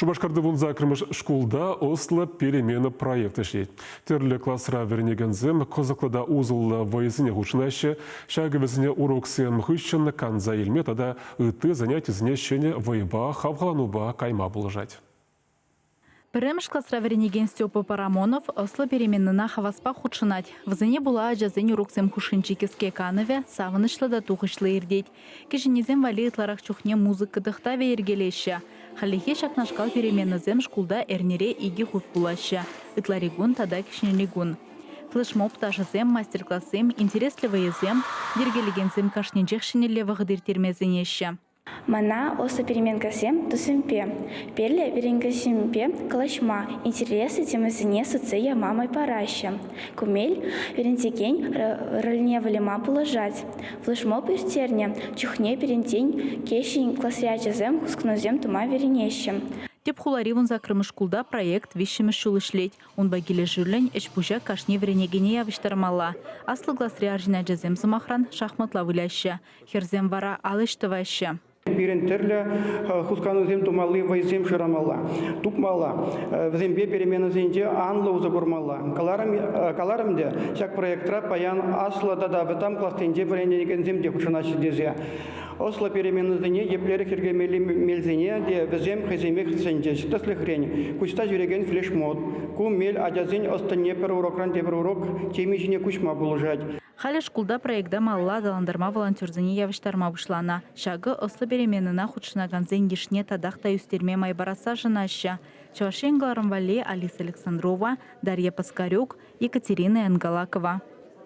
Шубашкарды вунза кірміш шкулда Осло перемена проекты шейд. Терлі классра вернегензем козықлыда узылы вайызыне ғушынашы, шагывізіне уроксен хыщын канза елметада ыты занятизіне шене вайба хавғалануба кайма бұлыжать. Піремш классра вернеген Степа Парамонов Осло переменына хаваспа худшынать. Візіне була жазын уроксем хушынчы кеске канове савынышлы да тухышлы ердеть. Кешінезем вали ытларах чухне музыка дыхта вергелеші. Халихе шакнашкал переменнызем шкулда эрнере иги худ булаща. Ытларигун тада кишнелигун. Флешмоб ташызем, мастер-классем, интересливайызем, дергелегензем кашненчех шинелле вағыдыртермезенеші. Мана осло переменкасем тусемпе. Перле веренгасемпе калашма. Интересы темызыне соция мамой параща. Кумель верентекень рольне валема положать. Флешмоб иртерне. Чухне перентень кещень классрячезем хускнозем тума веренещем. Теп хуларивун закрымы шкулда проект вишімі шулышлеть. Он багиле жүрлен эчпужа кашне вренегене явыштармала. Аслы гласри аржина жазем замахран шахматла выляща. Херзем вара алыштываща. Перентерле хусканузем тумалы вайзем ширамала. Тупмала. Взембе перемена зенде анлы узагурмала. Каларымде шак проектра паян асла дада ватам кластенде вренегензем де хушанаши дезе. Осло переменныне еплері хергемели мелзене де візем хеземек сенде. Штаслы хрень. Кучта жүреген флешмод. Ку мел адязын останне пер урокран те пер урок темижіне кучма булыжать. Халі шкулда проектда малла даландарма волонтерзіне явыштарма бұшлана. Шагы Осло переменына худшынаган зенгишне тадақта үстерме майбараса жынашы. Чавашенгаларым вале Алиса Александрова, Дарья Паскарюк, Екатерина Энгалакова.